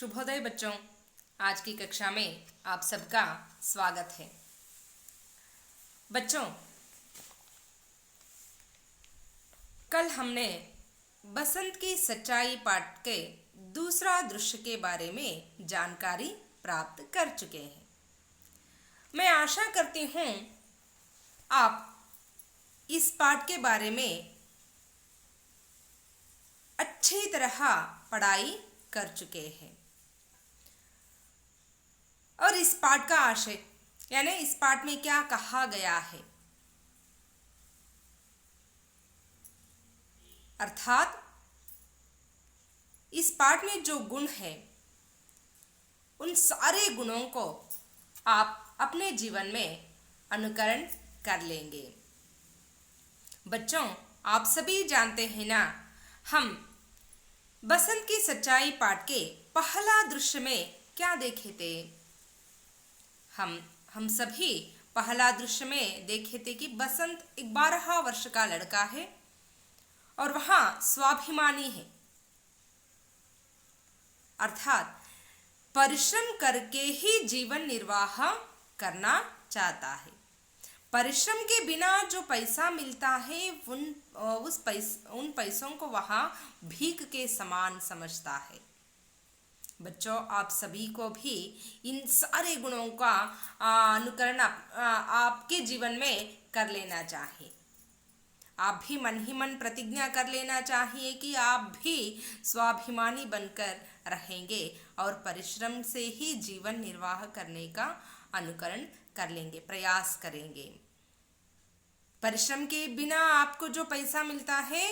शुभोदय बच्चों, आज की कक्षा में आप सबका स्वागत है। बच्चों, कल हमने बसंत की सच्चाई पाठ के दूसरा दृश्य के बारे में जानकारी प्राप्त कर चुके हैं। मैं आशा करती हूँ आप इस पाठ के बारे में अच्छी तरह पढ़ाई कर चुके हैं और इस पाठ का आशय यानी इस पाठ में क्या कहा गया है, अर्थात इस पाठ में जो गुण है उन सारे गुणों को आप अपने जीवन में अनुकरण कर लेंगे। बच्चों, आप सभी जानते हैं ना, हम बसंत की सच्चाई पाठ के पहला दृश्य में क्या देखे थे। हम सभी पहला दृश्य में देखे थे कि बसंत एक 12 वर्ष का लड़का है और वहां स्वाभिमानी है, अर्थात परिश्रम करके ही जीवन निर्वाह करना चाहता है। परिश्रम के बिना जो पैसा मिलता है उन पैसों को वहां भीख के समान समझता है। बच्चों, आप सभी को भी इन सारे गुणों का अनुकरण आपके जीवन में कर लेना चाहिए। आप भी मन ही मन प्रतिज्ञा कर लेना चाहिए कि आप भी स्वाभिमानी बनकर रहेंगे और परिश्रम से ही जीवन निर्वाह करने का अनुकरण कर लेंगे, प्रयास करेंगे। परिश्रम के बिना आपको जो पैसा मिलता है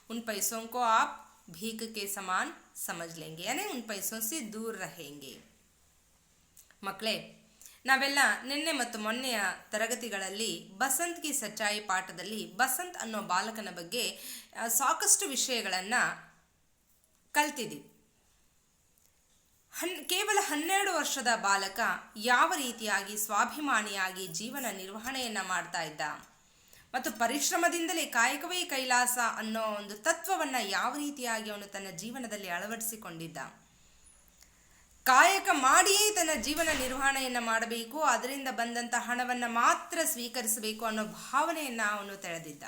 उन पैसों को आप भीख के समान समझ लेंगे, यानी उन पैसों से दूर रहेंगे। ಮಕ್ಕಳೇ, ನಾವೆಲ್ಲ ನಿನ್ನೆ ಮತ್ತು ಮೊನ್ನೆಯ ತರಗತಿಗಳಲ್ಲಿ ಬಸಂತ್ ಕಿ ಸಚ್ಚಾಯಿ ಪಾಠದಲ್ಲಿ ಬಸಂತ್ ಅನ್ನೋ ಬಾಲಕನ ಬಗ್ಗೆ ಸಾಕಷ್ಟು ವಿಷಯಗಳನ್ನು ಕಲ್ತಿದ್ದೀವಿ. ಕೇವಲ 12 ವರ್ಷದ ಬಾಲಕ ಯಾವ ರೀತಿಯಾಗಿ ಸ್ವಾಭಿಮಾನಿಯಾಗಿ ಜೀವನ ನಿರ್ವಹಣೆಯನ್ನ ಮಾಡ್ತಾ ಇದ್ದ ಮತ್ತು ಪರಿಶ್ರಮದಿಂದಲೇ ಕಾಯಕವೇ ಕೈಲಾಸ ಅನ್ನೋ ಒಂದು ತತ್ವವನ್ನು ಯಾವ ರೀತಿಯಾಗಿ ಅವನು ತನ್ನ ಜೀವನದಲ್ಲಿ ಅಳವಡಿಸಿಕೊಂಡಿದ್ದ. ಕಾಯಕ ಮಾಡಿಯೇ ತನ್ನ ಜೀವನ ನಿರ್ವಹಣೆಯನ್ನು ಮಾಡಬೇಕು, ಅದರಿಂದ ಬಂದಂಥ ಹಣವನ್ನು ಮಾತ್ರ ಸ್ವೀಕರಿಸಬೇಕು ಅನ್ನೋ ಭಾವನೆಯನ್ನು ಅವನು ತಳೆದಿದ್ದ.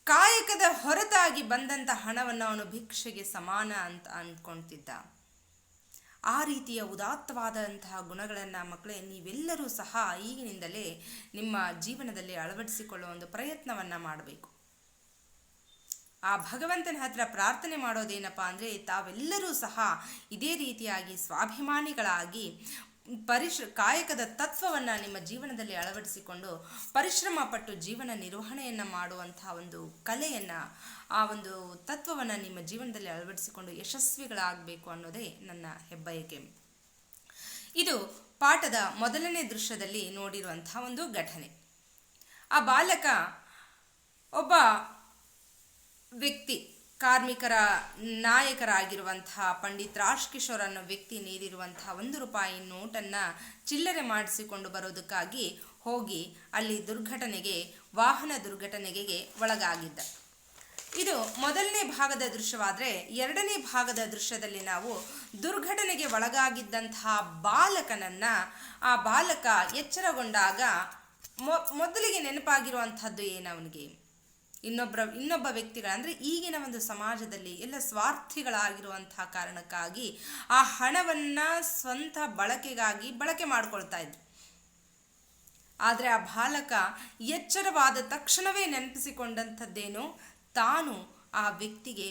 ಕಾಯಕದ ಹೊರತಾಗಿ ಬಂದಂಥ ಹಣವನ್ನು ಅವನು ಭಿಕ್ಷೆಗೆ ಸಮಾನ ಅಂತ ಅಂದ್ಕೊಳ್ತಿದ್ದ. ಆ ರೀತಿಯ ಉದಾತ್ತವಾದಂತಹ ಗುಣಗಳನ್ನು ಮಕ್ಕಳೇ ನೀವೆಲ್ಲರೂ ಸಹ ಈಗಿನಿಂದಲೇ ನಿಮ್ಮ ಜೀವನದಲ್ಲಿ ಅಳವಡಿಸಿಕೊಳ್ಳುವ ಒಂದು ಪ್ರಯತ್ನವನ್ನು ಮಾಡಬೇಕು. ಆ ಭಗವಂತನ ಹತ್ರ ಪ್ರಾರ್ಥನೆ ಮಾಡೋದೇನಪ್ಪ ಅಂದರೆ, ತಾವೆಲ್ಲರೂ ಸಹ ಇದೇ ರೀತಿಯಾಗಿ ಸ್ವಾಭಿಮಾನಿಗಳಾಗಿ ಕಾಯಕದ ತತ್ವವನ್ನು ನಿಮ್ಮ ಜೀವನದಲ್ಲಿ ಅಳವಡಿಸಿಕೊಂಡು ಪರಿಶ್ರಮ ಪಟ್ಟು ಜೀವನ ನಿರ್ವಹಣೆಯನ್ನು ಮಾಡುವಂತಹ ಒಂದು ಕಲೆಯನ್ನು, ಆ ಒಂದು ತತ್ವವನ್ನು ನಿಮ್ಮ ಜೀವನದಲ್ಲಿ ಅಳವಡಿಸಿಕೊಂಡು ಯಶಸ್ವಿಗಳಾಗಬೇಕು ಅನ್ನೋದೇ ನನ್ನ ಹೆಬ್ಬಯಕೆ. ಇದು ಪಾಠದ ಮೊದಲನೇ ದೃಶ್ಯದಲ್ಲಿ ನೋಡಿರುವಂತಹ ಒಂದು ಘಟನೆ. ಆ ಬಾಲಕ ಒಬ್ಬ ವ್ಯಕ್ತಿ, ಕಾರ್ಮಿಕರ ನಾಯಕರಾಗಿರುವಂತಹ ಪಂಡಿತ್ ರಾಜ್ಕಿಶೋರ್ ಅನ್ನೋ ವ್ಯಕ್ತಿ ನೀಡಿರುವಂತಹ 1 ರೂಪಾಯಿ ನೋಟನ್ನು ಚಿಲ್ಲರೆ ಮಾಡಿಸಿಕೊಂಡು ಬರೋದಕ್ಕಾಗಿ ಹೋಗಿ ಅಲ್ಲಿ ವಾಹನ ದುರ್ಘಟನೆಗೆ ಒಳಗಾಗಿದ್ದ. ಇದು ಮೊದಲನೇ ಭಾಗದ ದೃಶ್ಯವಾದರೆ, ಎರಡನೇ ಭಾಗದ ದೃಶ್ಯದಲ್ಲಿ ನಾವು ದುರ್ಘಟನೆಗೆ ಒಳಗಾಗಿದ್ದಂತಹ ಆ ಬಾಲಕ ಎಚ್ಚರಗೊಂಡಾಗ ಮೊದಲಿಗೆ ನೆನಪಾಗಿರುವಂಥದ್ದು ಏನವನಿಗೆ, ಇನ್ನೊಬ್ಬ ವ್ಯಕ್ತಿಗಳಂದರೆ ಈಗಿನ ಒಂದು ಸಮಾಜದಲ್ಲಿ ಎಲ್ಲ ಸ್ವಾರ್ಥಿಗಳಾಗಿರುವಂತಹ ಕಾರಣಕ್ಕಾಗಿ ಆ ಹಣವನ್ನು ಸ್ವಂತ ಬಳಕೆ ಮಾಡಿಕೊಳ್ತಾ ಇದ್ರು. ಆದರೆ ಆ ಬಾಲಕ ಎಚ್ಚರವಾದ ತಕ್ಷಣವೇ ನೆನಪಿಸಿಕೊಂಡಂಥದ್ದೇನು, ತಾನು ಆ ವ್ಯಕ್ತಿಗೆ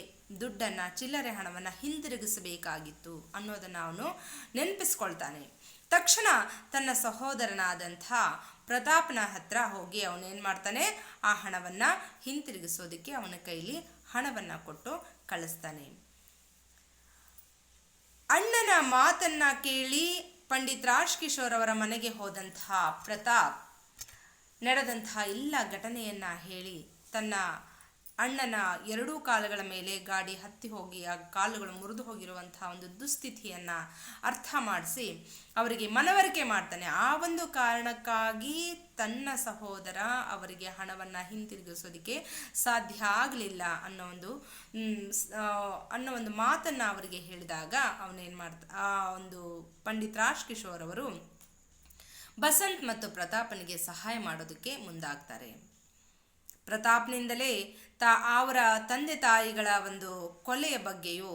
ಚಿಲ್ಲರೆ ಹಣವನ್ನು ಹಿಂದಿರುಗಿಸಬೇಕಾಗಿತ್ತು ಅನ್ನೋದನ್ನು ಅವನು ನೆನಪಿಸ್ಕೊಳ್ತಾನೆ. ತಕ್ಷಣ ತನ್ನ ಸಹೋದರನಾದಂಥ ಪ್ರತಾಪ್ನ ಹತ್ರ ಹೋಗಿ ಅವನೇನು ಮಾಡ್ತಾನೆ, ಆ ಹಣವನ್ನು ಹಿಂತಿರುಗಿಸೋದಕ್ಕೆ ಅವನ ಕೈಲಿ ಹಣವನ್ನು ಕೊಟ್ಟು ಕಳಿಸ್ತಾನೆ. ಅಣ್ಣನ ಮಾತನ್ನ ಕೇಳಿ ಪಂಡಿತ್ ರಾಜ್ಕಿಶೋರ್ ಅವರ ಮನೆಗೆ ಹೋದಂತಹ ಪ್ರತಾಪ್ ನಡೆದಂತಹ ಎಲ್ಲ ಘಟನೆಯನ್ನ ಹೇಳಿ ತನ್ನ ಅಣ್ಣನ ಎರಡೂ ಕಾಲುಗಳ ಮೇಲೆ ಗಾಡಿ ಹತ್ತಿ ಹೋಗಿ ಆ ಕಾಲುಗಳು ಮುರಿದು ಹೋಗಿರುವಂತಹ ಒಂದು ದುಸ್ಥಿತಿಯನ್ನು ಅರ್ಥ ಮಾಡಿಸಿ ಅವರಿಗೆ ಮನವರಿಕೆ ಮಾಡ್ತಾನೆ. ಆ ಒಂದು ಕಾರಣಕ್ಕಾಗಿ ತನ್ನ ಸಹೋದರ ಅವರಿಗೆ ಹಣವನ್ನು ಹಿಂತಿರುಗಿಸೋದಕ್ಕೆ ಸಾಧ್ಯ ಆಗಲಿಲ್ಲ ಅನ್ನೋ ಒಂದು ಮಾತನ್ನು ಅವರಿಗೆ ಹೇಳಿದಾಗ ಅವನೇನು ಆ ಒಂದು ಪಂಡಿತ್ ರಾಜ್ ಕಿಶೋರ್ ಅವರು ಬಸಂತ್ ಮತ್ತು ಪ್ರತಾಪನಿಗೆ ಸಹಾಯ ಮಾಡೋದಕ್ಕೆ ಮುಂದಾಗ್ತಾರೆ. ಪ್ರತಾಪ್ನಿಂದಲೇ ಅವರ ತಂದೆ ತಾಯಿಗಳ ಒಂದು ಕೊಲೆಯ ಬಗ್ಗೆಯೂ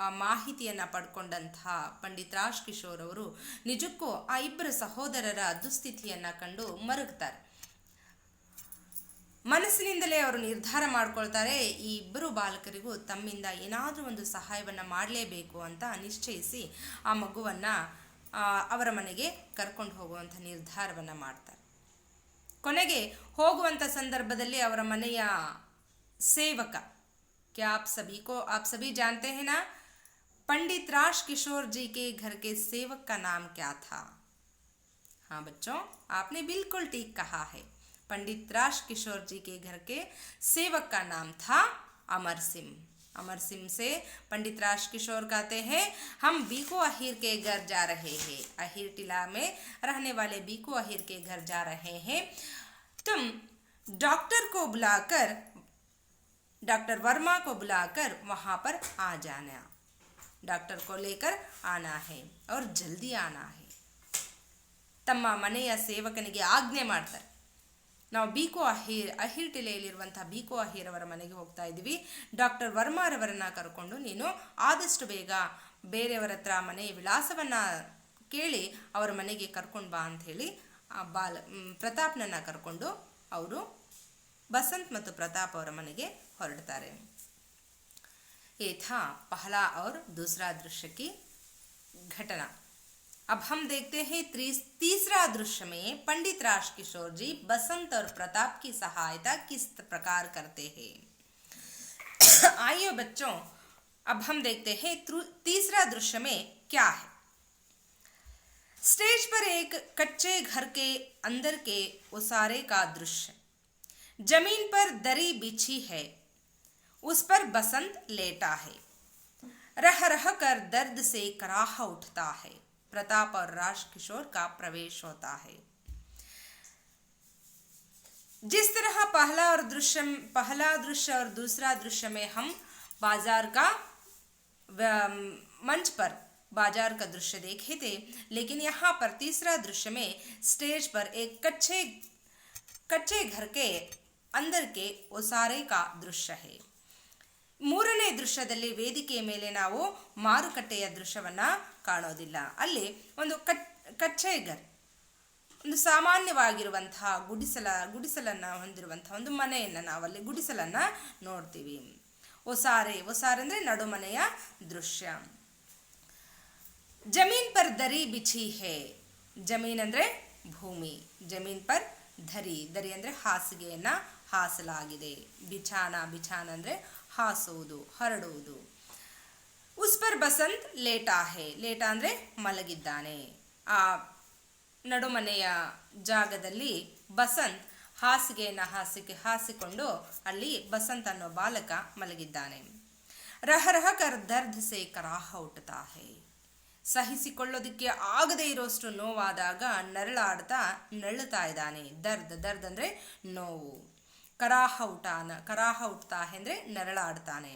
ಆ ಮಾಹಿತಿಯನ್ನು ಪಡ್ಕೊಂಡಂತಹ ಪಂಡಿತ್ ರಾಜ್ ಕಿಶೋರ್ ಅವರು ನಿಜಕ್ಕೂ ಆ ಇಬ್ಬರು ಸಹೋದರರ ದುಸ್ಥಿತಿಯನ್ನು ಕಂಡು ಮರುಗ್ತಾರೆ. ಮನಸ್ಸಿನಿಂದಲೇ ಅವರು ನಿರ್ಧಾರ ಮಾಡ್ಕೊಳ್ತಾರೆ, ಈ ಇಬ್ಬರು ಬಾಲಕರಿಗೂ ತಮ್ಮಿಂದ ಏನಾದರೂ ಒಂದು ಸಹಾಯವನ್ನು ಮಾಡಲೇಬೇಕು ಅಂತ ನಿಶ್ಚಯಿಸಿ ಆ ಮಗುವನ್ನು ಅವರ ಮನೆಗೆ ಕರ್ಕೊಂಡು ಹೋಗುವಂಥ ನಿರ್ಧಾರವನ್ನು ಮಾಡ್ತಾರೆ. ಕೊನೆಗೆ ಹೋಗುವಂಥ ಸಂದರ್ಭದಲ್ಲಿ ಅವರ ಮನೆಯ ಸೇವಕ, क्या आप सभी जानते हैं ना, पंडित राज किशोर जी के घर के सेवक का नाम क्या था? हाँ बच्चों, आपने बिल्कुल ठीक कहा है. पंडित राज किशोर जी के घर के सेवक का नाम था अमर सिंह. अमर सिंह से पंडित राज किशोर कहते हैं, हम बीको अहीर के घर जा रहे हैं. अहीर टीला में रहने वाले बीको अहीर के घर जा रहे हैं. तुम डॉक्टर वर्मा को बुलाकर वहाँ पर आ जाना. डॉक्टर को लेकर आना है और जल्दी आना है. ತಮ್ಮ ಮನೆಯ ಸೇವಕನಿಗೆ ಆಜ್ಞೆ ಮಾಡ್ತಾರೆ, ನಾವು ಅಹೀರ್ ಟಿಲೆಯಲ್ಲಿರುವಂಥ ಬೀಕೋ ಅಹೀರ್ ಅವರ ಮನೆಗೆ ಹೋಗ್ತಾ ಇದ್ದೀವಿ. ಡಾಕ್ಟರ್ ವರ್ಮಾರವರನ್ನು ಕರ್ಕೊಂಡು ನೀನು ಆದಷ್ಟು ಬೇಗ ಬೇರೆಯವರ ಹತ್ರ ಮನೆಯ ವಿಳಾಸವನ್ನು ಕೇಳಿ ಅವರ ಮನೆಗೆ ಕರ್ಕೊಂಡು ಬಾ ಅಂಥೇಳಿ ಪ್ರತಾಪ್ನನ್ನು ಕರ್ಕೊಂಡು ಅವರು बसंत ಮತ್ತು ಪ್ರತಾಪ್ ಅವರ ಮನೆಗೆ ಹೊರಡ್ತಾರೆ. ये था पहला और दूसरा दृश्य की घटना. अब हम देखते हैं तीसरा दृश्य में पंडित राज किशोर जी बसंत और प्रताप की सहायता किस प्रकार करते हैं. आइए बच्चों, अब हम देखते हैं तीसरा दृश्य में क्या है. स्टेज पर एक कच्चे घर के अंदर के उसारे का दृश्य. जमीन पर दरी बिछी है, उस पर बसंत लेटा है. रह रह कर दर्द से कराह उठता है. प्रताप और राज किशोर का प्रवेश होता है. जिस तरह पहला दृश्य और दूसरा दृश्य में हम बाजार का मंच पर बाजार का दृश्य देखे थे, लेकिन यहाँ पर तीसरा दृश्य में स्टेज पर एक कच्चे घर के अंदर के ओसारे का दृश्य है. ಮೂರನೇ ದೃಶ್ಯದಲ್ಲಿ ವೇದಿಕೆಯ ಮೇಲೆ ನಾವು ಮಾರುಕಟ್ಟೆಯ ದೃಶ್ಯವನ್ನು ಕಾಣೋದಿಲ್ಲ. ಅಲ್ಲಿ ಒಂದು ಕಚ್ಚೆಗರ್, ಒಂದು ಸಾಮಾನ್ಯವಾಗಿರುವಂತಹ ಗುಡಿಸಲನ್ನು ಹೊಂದಿರುವಂತಹ ಒಂದು ಮನೆಯನ್ನು ನಾವಲ್ಲಿ ಗುಡಿಸಲನ್ನು ನೋಡ್ತೀವಿ. ಒಸಾರೆ ಅಂದರೆ ನಡುಮನೆಯ ದೃಶ್ಯ. ಜಮೀನ್ ಪರ್ ದರಿ ಬಿಛಿ ಹೇ. ಜಮೀನ್ ಅಂದರೆ ಭೂಮಿ, ಜಮೀನ್ ಪರ್ ದರಿ ಅಂದರೆ ಹಾಸಿಗೆಯನ್ನು ಹಾಸಲಾಗಿದೆ. ಬಿಛಾನ ಅಂದರೆ ಹಾಸುವುದು, ಹರಡುವುದು. ಉಸ್ ಪರ್ ಬಸಂತ್ ಲೇಟಾ ಹೇ. ಲೇಟಾ ಅಂದರೆ ಮಲಗಿದ್ದಾನೆ. ಆ ನಡುಮನೆಯ ಜಾಗದಲ್ಲಿ ಬಸಂತ್ ಹಾಸಿಗೆಯನ್ನು ಹಾಸಿಕೊಂಡು ಅಲ್ಲಿ ಬಸಂತ್ ಅನ್ನೋ ಬಾಲಕ ಮಲಗಿದ್ದಾನೆ. ರಹ ರಹ ಕರ್ ದರ್ದ್ ಸೆ ಕರಾಹ ಉಠತಾ ಹೇ. ಸಹಿಸಿಕೊಳ್ಳೋದಕ್ಕೆ ಆಗದೇ ಇರೋಷ್ಟು ನೋವಾದಾಗ ನರಳುತ್ತಾ ಇದ್ದಾನೆ. ದರ್ದ್ ಅಂದರೆ ನೋವು. ಕರಾಹ ಉಠತಾ ಹೇ ಅಂದರೆ ನರಳಾಡ್ತಾನೆ.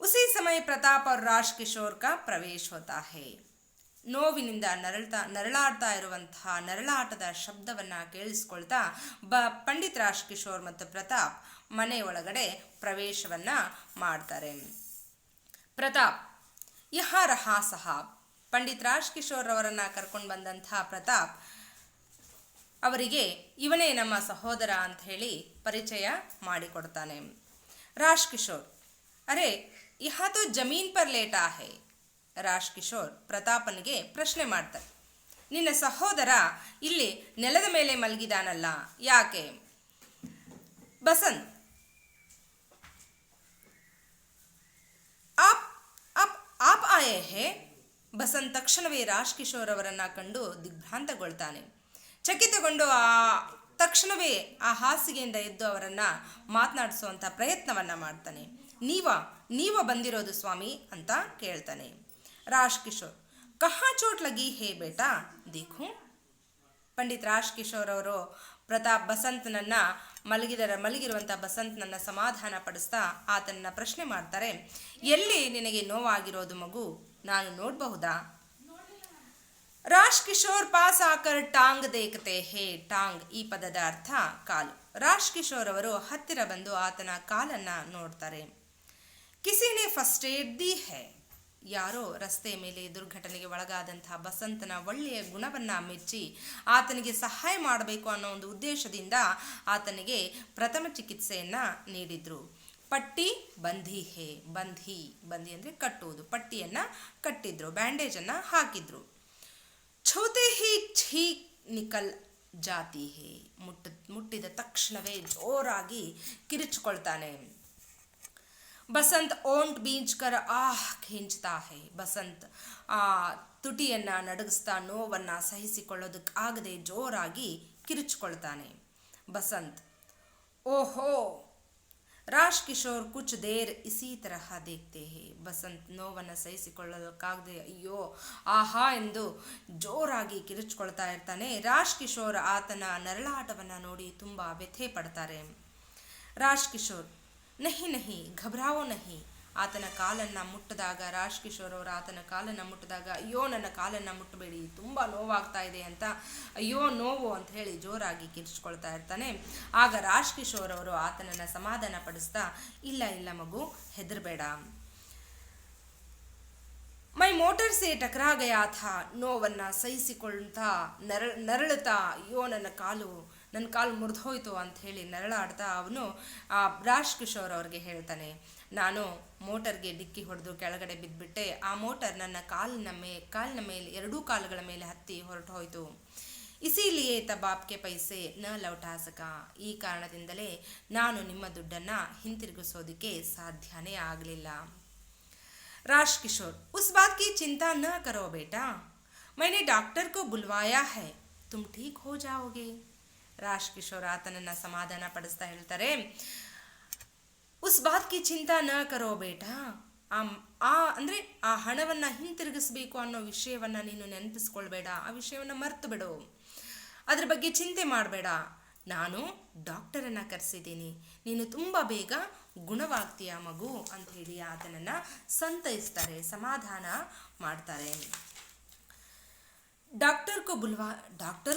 ಉಸಿ ಸಮಯ ಪ್ರತಾಪ್ और ರಾಜ್ ಕಿಶೋರ್ का ಪ್ರವೇಶ ಹೋತಾ ಹೇ. ನೋವಿನಿಂದ ನರಳಾಡ್ತಾ ಇರುವಂತಹ ನರಳಾಟದ ಶಬ್ದವನ್ನು ಕೇಳಿಸ್ಕೊಳ್ತಾ ಪಂಡಿತ್ ರಾಜ್ ಕಿಶೋರ್ ಮತ್ತು ಪ್ರತಾಪ್ ಮನೆಯೊಳಗಡೆ ಪ್ರವೇಶವನ್ನು ಮಾಡ್ತಾರೆ. ಪ್ರತಾಪ್ ಯಹಾ ರಹಾ ಸಾಹಬ್. ಪಂಡಿತ್ ರಾಜ್ ಕಿಶೋರ್ ಅವರನ್ನು ಕರ್ಕೊಂಡು ಬಂದಂತಹ ಪ್ರತಾಪ್ ಅವರಿಗೆ ಇವನೇ ನಮ್ಮ ಸಹೋದರ ಅಂತ ಹೇಳಿ ಪರಿಚಯ ಮಾಡಿಕೊಡ್ತಾನೆ. ರಾಜ್ ಕಿಶೋರ್, ಅರೆ ಯಹಾ ತೋ ಜಮೀನ್ ಪರ್ ಲೇಟಾ ಹೇ. ರಾಜ್ ಕಿಶೋರ್ ಪ್ರತಾಪನಿಗೆ ಪ್ರಶ್ನೆ ಮಾಡ್ತಾರೆ, ನಿನ್ನ ಸಹೋದರ ಇಲ್ಲಿ ನೆಲದ ಮೇಲೆ ಮಲಗಿದಾನಲ್ಲ, ಯಾಕೆ? ಬಸಂತ್, ಆಪ್ ಆಯೇ ಹೇ. ಬಸಂತ್ ತಕ್ಷಣವೇ ರಾಜ್ ಕಿಶೋರ್ ಅವರನ್ನು ಕಂಡು ದಿಗ್ಭ್ರಾಂತಗೊಳ್ತಾನೆ. ಚಕಿತಗೊಂಡು ತಕ್ಷಣವೇ ಆ ಹಾಸಿಗೆಯಿಂದ ಎದ್ದು ಅವರನ್ನ ಮಾತನಾಡಿಸುವಂಥ ಪ್ರಯತ್ನವನ್ನ ಮಾಡ್ತಾನೆ. ನೀವ ಬಂದಿರೋದು ಸ್ವಾಮಿ ಅಂತ ಕೇಳ್ತಾನೆ. ರಾಜ್ ಕಿಶೋರ್, ಕಹಾ ಚೋಟ್ ಲಗಿ ಹೇ ಬೇಟಾ ದೇಖು. ಪಂಡಿತ್ ರಾಜ್ ಕಿಶೋರ್ ಅವರು ಪ್ರತಾಪ್ ಬಸಂತನನ್ನ ಮಲಗಿರುವಂಥ ಬಸಂತನನ್ನ ಸಮಾಧಾನ ಪಡಿಸ್ತಾ ಆತನನ್ನ ಪ್ರಶ್ನೆ ಮಾಡ್ತಾರೆ, ಎಲ್ಲಿ ನಿನಗೆ ನೋವಾಗಿರೋದು ಮಗು, ನಾನು ನೋಡಬಹುದಾ? ರಾಜ್ ಕಿಶೋರ್ ಪಾಸ್ ಆಕರ್ ಟಾಂಗ್ ದೇಖತೆ ಹೇ. ಟಾಂಗ್ ಈ ಪದದ ಅರ್ಥ ಕಾಲು. ರಾಜ್ ಕಿಶೋರ್ ಅವರು ಹತ್ತಿರ ಬಂದು ಆತನ ಕಾಲನ್ನ ನೋಡ್ತಾರೆ. ಕಿಸಿನೆ ಫಸ್ಟ್ ಏಡ್ ದಿ ಹೇ. ಯಾರೋ ರಸ್ತೆ ಮೇಲೆ ದುರ್ಘಟನೆಗೆ ಒಳಗಾದಂತಹ ಬಸಂತನ ಒಳ್ಳೆಯ ಗುಣವನ್ನ ಮೆಚ್ಚಿ ಆತನಿಗೆ ಸಹಾಯ ಮಾಡಬೇಕು ಅನ್ನೋ ಒಂದು ಉದ್ದೇಶದಿಂದ ಆತನಿಗೆ ಪ್ರಥಮ ಚಿಕಿತ್ಸೆಯನ್ನ ನೀಡಿದ್ರು. ಪಟ್ಟಿ ಬಂಧಿ ಹೇ. ಬಂಧಿ ಅಂದ್ರೆ ಕಟ್ಟುವುದು. ಪಟ್ಟಿಯನ್ನ ಕಟ್ಟಿದ್ರು, ಬ್ಯಾಂಡೇಜ್ ಅನ್ನ ಹಾಕಿದ್ರು. ಛೂತೆ ಹಿ ಛೀಕ್ ನಿಕಲ್ ಜಾತಿ ಹೇ. ಮುಟ್ಟಿದ ತಕ್ಷಣವೇ ಜೋರಾಗಿ ಕಿರಿಚಿಕೊಳ್ತಾನೆ. ಬಸಂತ್ ಓಂಟ್ ಬೀಂಚ್ಕರ್ ಖೀಂಚ್ತಾ ಹೇ. ಬಸಂತ್ ಆ ತುಟಿಯನ್ನ ನಡಗಿಸ್ತಾ ನೋವನ್ನ ಸಹಿಸಿಕೊಳ್ಳೋದಕ್ಕಾಗದೆ ಜೋರಾಗಿ ಕಿರಿಚಿಕೊಳ್ತಾನೆ. ಬಸಂತ್, ಓಹೋ. ರಾಜ್ ಕಿಶೋರ್ ಕುಚ್ ದೇರ್ ಇಸಿ ತರಹ ದೇಖ್ತೆ ಹೇ. ಬಸಂತ್ ನೋವನ್ನು ಸಹಿಸಿಕೊಳ್ಳೋದಕ್ಕಾಗದೆ ಅಯ್ಯೋ ಆಹಾ ಎಂದು ಜೋರಾಗಿ ಕಿರಿಚಿಕೊಳ್ತಾ ಇರ್ತಾನೆ. ರಾಜ್ ಕಿಶೋರ್ ಆತನ ನರಳಾಟವನ್ನು ನೋಡಿ ತುಂಬ ವ್ಯಥೆ ಪಡ್ತಾರೆ. ರಾಜ್ ಕಿಶೋರ್, ನಹಿ ನಹಿ ಘಬರಾವೋ ನಹಿ. ಆತನ ಕಾಲನ್ನು ಮುಟ್ಟಿದಾಗ, ರಾಜ್ ಕಿಶೋರ್ ಅವರು ಆತನ ಕಾಲನ್ನು ಮುಟ್ಟಿದಾಗ, ಅಯ್ಯೋ ನನ್ನ ಕಾಲನ್ನು ಮುಟ್ಟಬೇಡಿ, ತುಂಬ ನೋವಾಗ್ತಾ ಇದೆ ಅಂತ ಅಯ್ಯೋ ನೋವು ಅಂತ ಹೇಳಿ ಜೋರಾಗಿ ಕಿರಿಚಿಕೊಳ್ತಾ ಇರ್ತಾನೆ. ಆಗ ರಾಜ್ ಕಿಶೋರ್ ಅವರು ಆತನನ್ನು ಸಮಾಧಾನ ಪಡಿಸ್ತಾ, ಇಲ್ಲ ಮಗು, ಹೆದರಬೇಡ. ಮೈ ಮೋಟರ್ ಸೇ ಟಕರಾ ಗಯಾ ಥಾ. ನೋವನ್ನ ಸಹಿಸಿಕೊಳ್ತಾ ನರಳುತ್ತಾ ಅಯ್ಯೋ ನನ್ನ ಕಾಲು ಮುರಿದೋಯ್ತು ಅಂತ ಹೇಳಿ ನರಳಾಡ್ತಾ ಅವನು ರಾಜ್ ಕಿಶೋರ್ ಅವ್ರಿಗೆ ಹೇಳ್ತಾನೆ, ನಾನು ಮೋಟರ್ಗೆ ಡಿಕ್ಕಿ ಹೊಡೆದು ಕೆಳಗಡೆ ಬಿದ್ದುಬಿಟ್ಟೆ. ಆ ಮೋಟರ್ ನನ್ನ ಕಾಲಿನ ಮೇಲೆ, ಎರಡೂ ಕಾಲುಗಳ ಮೇಲೆ ಹತ್ತಿ ಹೊರಟು ಹೋಯಿತು. ಇಸಿಲಿಯೇ ತಬ್ ಆಪ್ಕೆ ಪೈಸೆ ನ ಲೌಟಾ ಸಕಾ. ಈ ಕಾರಣದಿಂದಲೇ ನಾನು ನಿಮ್ಮ ದುಡ್ಡನ್ನು ಹಿಂತಿರುಗಿಸೋದಕ್ಕೆ ಸಾಧ್ಯನೇ ಆಗಲಿಲ್ಲ. राज किशोर, उस बात की चिंता न करो बेटा, मैंने डॉक्टर को बुलवाया है, तुम ठीक हो जाओगे. ರಾಜ್ ಕಿಶೋರ್ ಆತನನ್ನ ಸಮಾಧಾನ ಪಡಿಸ್ತಾ ಹೇಳ್ತಾರೆ, ಉಸ್ ಬಾತ್ ಕಿ ಚಿಂತಾ ನ ಕರೋ ಬೇಟಾ. ಅಂದ್ರೆ ಆ ಹಣವನ್ನ ಹಿಂತಿರುಗಿಸ್ಬೇಕು ಅನ್ನೋ ವಿಷಯವನ್ನ ನೀನು ನೆನಪಿಸ್ಕೊಳ್ಬೇಡ, ಆ ವಿಷಯವನ್ನ ಮರ್ತು ಬಿಡು, ಅದ್ರ ಬಗ್ಗೆ ಚಿಂತೆ ಮಾಡಬೇಡ. ನಾನು ಡಾಕ್ಟರನ್ನ ಕರೆಸಿದ್ದೀನಿ, ನೀನು ತುಂಬ ಬೇಗ ಗುಣವಾಗ್ತೀಯ ಮಗು ಅಂತ ಹೇಳಿ ಆತನನ್ನ ಸಂತೈಸ್ತಾರೆ, ಸಮಾಧಾನ ಮಾಡ್ತಾರೆ. ಡಾಕ್ಟರ್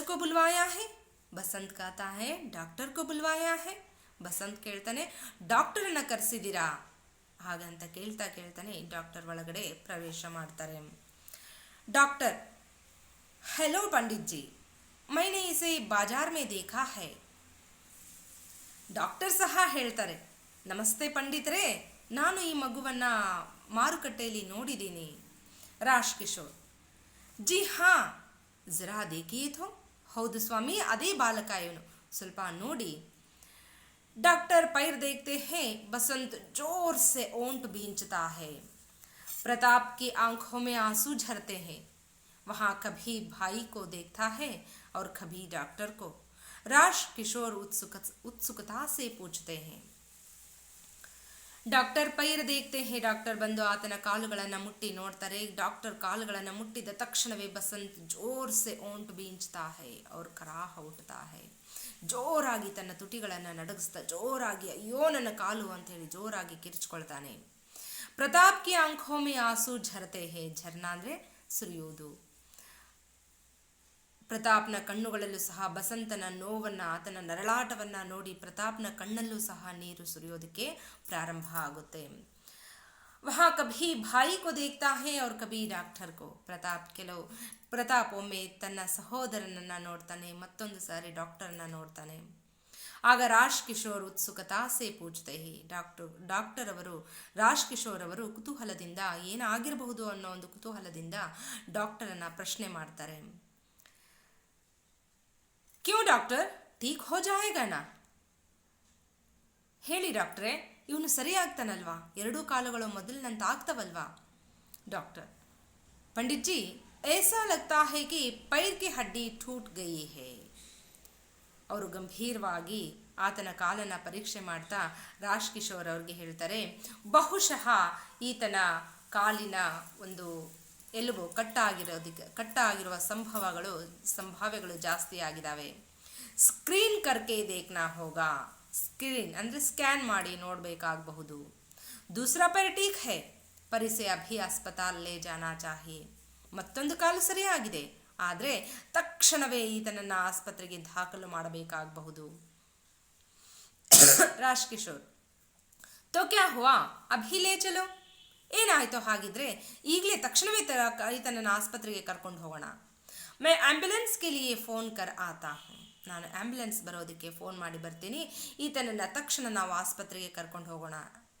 ಕೋ ಬುಲ್ವಾಯಾ ಹೇ. ಬಸಂತ್ ಕಾತಾ ಹೇ ಡಾಕ್ಟರ್ ಕೋ ಬುಲ್ವಾಯಾ ಹೇ. ಬಸಂತ್ ಕೇಳ್ತಾನೆ, ಡಾಕ್ಟರನ್ನ ಕರೆಸಿದ್ದೀರಾ? ಹಾಗಂತ ಕೇಳ್ತಾನೆ ಡಾಕ್ಟರ್ ಒಳಗಡೆ ಪ್ರವೇಶ ಮಾಡ್ತಾರೆ. ಡಾಕ್ಟರ್, ಹೆಲೋ पंडित जी, मैंने इसे बाजार में देखा है. ಡಾಕ್ಟರ್ ಸಹ ಹೇಳ್ತಾರೆ, ನಮಸ್ತೆ ಪಂಡಿತರೇ, ನಾನು ಈ ಮಗುವನ್ನ ಮಾರುಕಟ್ಟೆಯಲ್ಲಿ ನೋಡಿದ್ದೀನಿ. ರಾಜ್ ಕಿಶೋರ್, ಜಿ ಹಾ ಜರಾ ದೇಖಿಯೇ ಥೋ. ಹೌದು ಸ್ವಾಮಿ, ಅದೇ ಬಾಲಕ ಇವನು, ಸ್ವಲ್ಪ ನೋಡಿ. डॉक्टर पैर देखते हैं, बसंत जोर से ओंठ भींचता है. प्रताप की आंखों में आंसू झरते हैं. वहाँ कभी भाई को देखता है और कभी डॉक्टर को. राज किशोर उत्सुकता से पूछते हैं. ಡಾಕ್ಟರ್ ಪೈರ್ ದೇಖ್ತೆ ಹೇ. ಡಾಕ್ಟರ್ ಬಂದು ಆತನ ಕಾಲುಗಳನ್ನು ಮುಟ್ಟಿ ನೋಡ್ತಾರೆ. ಡಾಕ್ಟರ್ ಕಾಲುಗಳನ್ನು ಮುಟ್ಟಿದ ತಕ್ಷಣವೇ ಬಸಂತ್ ಜೋರ್ ಸೆ ಓಂಟ್ ಬೀಂಚ್ತಾ ಹೇ ಅವ್ರ ಕರಾಹ ಉಟ್ತಾ ಹೇ. ಜೋರಾಗಿ ತನ್ನ ತುಟಿಗಳನ್ನು ನಡಗಿಸ್ತಾ ಜೋರಾಗಿ ಅಯ್ಯೋ ನನ್ನ ಕಾಲು ಅಂತ ಹೇಳಿ ಜೋರಾಗಿ ಕಿರಿಚ್ಕೊಳ್ತಾನೆ. ಪ್ರತಾಪ್ ಕಿ ಆಂಖೋ ಮೇ ಆಸು ಝರತೆ ಹೇ. ಝರ್ನಾ ಅಂದ್ರೆ ಸುರಿಯುವುದು. ಪ್ರತಾಪ್ನ ಕಣ್ಣುಗಳಲ್ಲೂ ಸಹ ಬಸಂತನ ನೋವನ್ನ, ಆತನ ನರಳಾಟವನ್ನ ನೋಡಿ ಪ್ರತಾಪ್ನ ಕಣ್ಣಲ್ಲೂ ಸಹ ನೀರು ಸುರಿಯೋದಕ್ಕೆ ಪ್ರಾರಂಭ ಆಗುತ್ತೆ. ವಹಾ ಕಭಿ ಭಾಯಿ ಕೋ ದೇಖ್ತಾ ಹೇ ಅವ್ರ ಕಭಿ ಡಾಕ್ಟರ್ ಕೋ. ಪ್ರತಾಪ್ ಒಮ್ಮೆ ತನ್ನ ಸಹೋದರನನ್ನ ನೋಡ್ತಾನೆ, ಮತ್ತೊಂದು ಸಾರಿ ಡಾಕ್ಟರ್ನ ನೋಡ್ತಾನೆ. ಆಗ ರಾಜ್ ಕಿಶೋರ್ ಉತ್ಸುಕತಾ ಸೇ ಪೂಜ್ತೆ ಹೇ. ಡಾಕ್ಟರ್ ಅವರು, ರಾಜ್ ಕಿಶೋರ್ ಅವರು ಕುತೂಹಲದಿಂದ ಏನಾಗಿರಬಹುದು ಅನ್ನೋ ಒಂದು ಕುತೂಹಲದಿಂದ ಡಾಕ್ಟರನ್ನ ಪ್ರಶ್ನೆ ಮಾಡ್ತಾರೆ. ಕ್ಯೂ ಡಾಕ್ಟರ್, ಠೀಕ್ ಹೋ ಜಾಯೇಗಾ ನಾ. ಹೇಳಿ ಡಾಕ್ಟ್ರೇ, ಇವನು ಸರಿಯಾಗ್ತಾನಲ್ವಾ? ಎರಡೂ ಕಾಲುಗಳು ಮೊದಲಿನಂತ ಆಗ್ತವಲ್ವಾ? ಡಾಕ್ಟರ್, पंडित जी ऐसा लगता है कि पैर की हड्डी टूट गई है. ಅವರು ಗಂಭೀರವಾಗಿ ಆತನ ಕಾಲನ್ನು ಪರೀಕ್ಷೆ ಮಾಡ್ತಾ ರಾಜ್ ಕಿಶೋರ್ ಅವ್ರಿಗೆ ಹೇಳ್ತಾರೆ, ಬಹುಶಃ ಈತನ ಕಾಲಿನ ಒಂದು ಎಲುಬು ಕಟ್ಟಾಗಿರುವ ಸಂಭಾವ್ಯಗಳು ಜಾಸ್ತಿ ಆಗಿದ್ದಾವೆ. ಸ್ಕ್ರೀನ್ ಕರ್ಕೆ ದೇಖ್ನಾ ಹೋಗಾ, ಸ್ಕ್ರೀನ್ ಅಂದರೆ ಸ್ಕ್ಯಾನ್ ಮಾಡಿ ನೋಡಬೇಕಾಗಬಹುದು. ದೂಸರಾ ಪೈರ್ ಟೀಕ್ ಹೈ ಪರ್ ಇಸೆ ಅಭಿ ಅಸ್ಪತಾಲ್ ಲೇ ಜಾನಾ ಚಾಹಿಯೆ. ಮತ್ತೊಂದು ಕಾಲು ಸರಿಯಾಗಿದೆ, ಆದರೆ ತಕ್ಷಣವೇ ಈತನನ್ನು ಆಸ್ಪತ್ರೆಗೆ ದಾಖಲು ಮಾಡಬೇಕಾಗಬಹುದು. ರಾಜ್ ಕಿಶೋರ್, ತೋ ಕ್ಯಾ ಹುವಾ ಅಭಿ ಲೇ ಚಲೋ. ಏನಾಯಿತು ಹಾಗಿದ್ರೆ ಈಗಲೇ ತಕ್ಷಣವೇ ಈತನನ್ನು ಆಸ್ಪತ್ರೆಗೆ ಕರ್ಕೊಂಡು ಹೋಗೋಣ. ಮೈ ಆಂಬ್ಯುಲೆನ್ಸ್ ಕೆ ಲಿಯೆ ಫೋನ್ ಕರ್ ಆತಾ ಹೂಂ. ನಾನು ಆಂಬ್ಯುಲೆನ್ಸ್ ಬರೋದಕ್ಕೆ ಫೋನ್ ಮಾಡಿ ಬರ್ತೀನಿ. ಈತನನ್ನು ತಕ್ಷಣ ನಾವು ಆಸ್ಪತ್ರೆಗೆ ಕರ್ಕೊಂಡು ಹೋಗೋಣ.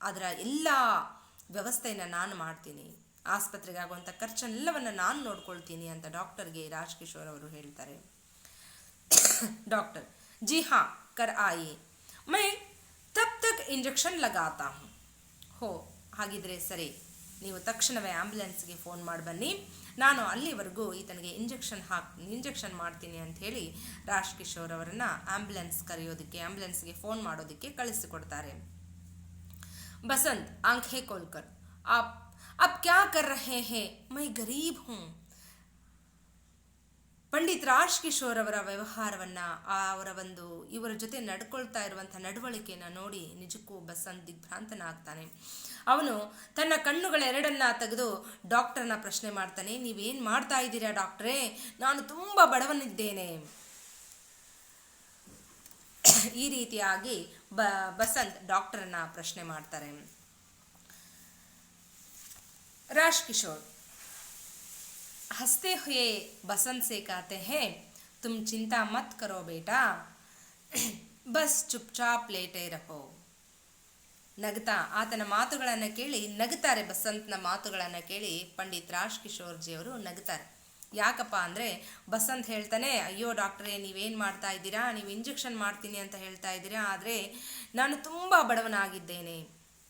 ಅದರ ಎಲ್ಲ ವ್ಯವಸ್ಥೆಯನ್ನು ನಾನು ಮಾಡ್ತೀನಿ. ಆಸ್ಪತ್ರೆಗೆ ಆಗುವಂಥ ಖರ್ಚನ್ನೆಲ್ಲವನ್ನು ನಾನು ನೋಡ್ಕೊಳ್ತೀನಿ ಅಂತ ಡಾಕ್ಟರ್ಗೆ ರಾಜ್ ಕಿಶೋರ್ ಅವರು ಹೇಳ್ತಾರೆ. ಡಾಕ್ಟರ್, ಜಿ ಹಾ ಕರ್ ಆಯೆ, ಮೈ ತಬ್ ತಕ್ ಇಂಜೆಕ್ಷನ್ ಲಗಾತಾ ಹೂಂ. ಹೋ, ಹಾಗಿದ್ರೆ ಸರಿ, ನೀವು ತಕ್ಷಣವೇ ಆಂಬ್ಯುಲೆನ್ಸ್ಗೆ ಫೋನ್ ಮಾಡಿ ಬನ್ನಿ, ನಾನು ಅಲ್ಲಿವರೆಗೂ ಈತನಿಗೆ ಇಂಜೆಕ್ಷನ್ ಮಾಡ್ತೀನಿ ಅಂತ ಹೇಳಿ ರಾಜ್ ಕಿಶೋರ್ ಅವರನ್ನು ಆಂಬ್ಯುಲೆನ್ಸ್ಗೆ ಫೋನ್ ಮಾಡೋದಕ್ಕೆ ಕಳಿಸಿಕೊಡ್ತಾರೆ. बसंत आंखें खोलकर, आप क्या कर रहे हैं, मैं गरीब हूँ. ಪಂಡಿತ್ ರಾಜ್ ಕಿಶೋರ್ ಅವರ ವ್ಯವಹಾರವನ್ನು, ಇವರ ಜೊತೆ ನಡ್ಕೊಳ್ತಾ ಇರುವಂಥ ನಡವಳಿಕೆಯನ್ನು ನೋಡಿ ನಿಜಕ್ಕೂ ಬಸಂತ್ ದಿಗ್ಭ್ರಾಂತನಾಗ್ತಾನೆ. ಅವನು ತನ್ನ ಕಣ್ಣುಗಳೆರಡನ್ನ ತೆಗೆದು ಡಾಕ್ಟರ್ನ ಪ್ರಶ್ನೆ ಮಾಡ್ತಾನೆ, ನೀವೇನು ಮಾಡ್ತಾ ಇದ್ದೀರಾ ಡಾಕ್ಟ್ರೇ, ನಾನು ತುಂಬ ಬಡವನಿದ್ದೇನೆ. ಈ ರೀತಿಯಾಗಿ ಬಸಂತ್ ಡಾಕ್ಟರನ್ನ ಪ್ರಶ್ನೆ ಮಾಡ್ತಾರೆ. ರಾಜ್ ಕಿಶೋರ್ हंसते हुए बसंत से कहते हैं, तुम चिंता मत करो बेटा, बस चुपचाप लेटे रहो. ನಗ್ತಾ ಆತನ ಮಾತುಗಳನ್ನು ಕೇಳಿ ನಗ್ತಾರೆ. ಬಸಂತ್ನ ಮಾತುಗಳನ್ನು ಕೇಳಿ ಪಂಡಿತ್ ರಾಜ್ ಕಿಶೋರ್ ಜಿ ಅವರು ನಗ್ತಾರೆ. ಯಾಕಪ್ಪ ಅಂದರೆ ಬಸಂತ್ ಹೇಳ್ತಾನೆ, ಅಯ್ಯೋ ಡಾಕ್ಟ್ರೇ, ನೀವೇನು ಮಾಡ್ತಾ ಇದ್ದೀರಾ, ನೀವು ಇಂಜೆಕ್ಷನ್ ಮಾಡ್ತೀನಿ ಅಂತ ಹೇಳ್ತಾ ಇದ್ದೀರಾ, ಆದರೆ ನಾನು ತುಂಬ ಬಡವನಾಗಿದ್ದೇನೆ.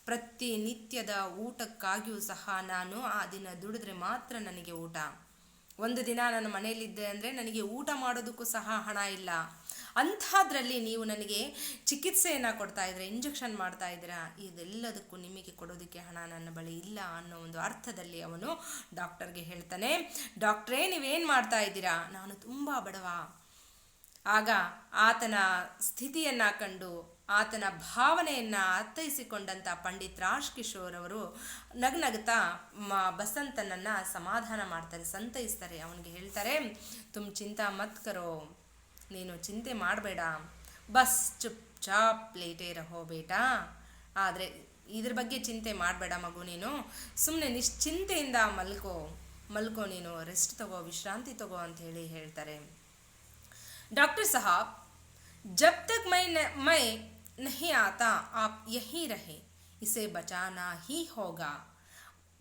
ಪ್ರತಿನಿತ್ಯದ ಊಟಕ್ಕಾಗಿಯೂ ಸಹ ನಾನು ಆ ದಿನ ದುಡಿದ್ರೆ ಮಾತ್ರ ನನಗೆ ಊಟ. ಒಂದು ದಿನ ನಾನು ಮನೆಯಲ್ಲಿದ್ದೆ ಅಂದರೆ ನನಗೆ ಊಟ ಮಾಡೋದಕ್ಕೂ ಸಹ ಹಣ ಇಲ್ಲ. ಅಂಥದ್ರಲ್ಲಿ ನೀವು ನನಗೆ ಚಿಕಿತ್ಸೆಯನ್ನು ಕೊಡ್ತಾ ಇದ್ದೀರಾ, ಇಂಜೆಕ್ಷನ್ ಮಾಡ್ತಾ ಇದ್ದೀರಾ, ಇದೆಲ್ಲದಕ್ಕೂ ನಿಮಗೆ ಕೊಡೋದಕ್ಕೆ ಹಣ ನನ್ನ ಬಳಿ ಇಲ್ಲ ಅನ್ನೋ ಒಂದು ಅರ್ಥದಲ್ಲಿ ಅವನು ಡಾಕ್ಟರ್ಗೆ ಹೇಳ್ತಾನೆ, ಡಾಕ್ಟ್ರೇ ನೀವೇನು ಮಾಡ್ತಾ ಇದ್ದೀರಾ, ನಾನು ತುಂಬ ಬಡವ. ಆಗ ಆತನ ಸ್ಥಿತಿಯನ್ನು ಕಂಡು ಆತನ ಭಾವನೆಯನ್ನು ಅರ್ಥೈಸಿಕೊಂಡಂಥ ಪಂಡಿತ್ ರಾಜ್ ಕಿಶೋರ್ ಅವರು ನಗ್ನಗ್ತಾ ಬಸಂತನನ್ನು ಸಮಾಧಾನ ಮಾಡ್ತಾರೆ, ಸಂತೈಸ್ತಾರೆ. ಅವನಿಗೆ ಹೇಳ್ತಾರೆ, ತುಮ್ ಚಿಂತಾ ಮತ್ ಕರೋ, ನೀನು ಚಿಂತೆ ಮಾಡಬೇಡ, ಬಸ್ ಚುಪ್ ಚಾಪ್ ಲೇಟೇ ರಹೋ ಬೇಟಾ. ಆದರೆ ಇದ್ರ ಬಗ್ಗೆ ಚಿಂತೆ ಮಾಡಬೇಡ ಮಗು, ನೀನು ಸುಮ್ಮನೆ ನಿಶ್ಚಿಂತೆಯಿಂದ ಮಲ್ಕೋ, ನೀನು ರೆಸ್ಟ್ ತಗೋ, ವಿಶ್ರಾಂತಿ ತಗೋ ಅಂತ ಹೇಳ್ತಾರೆ. डॉक्टर साहब, जब तक मैं नहीं आता आप यहीं रहे, इसे बचाना ही होगा.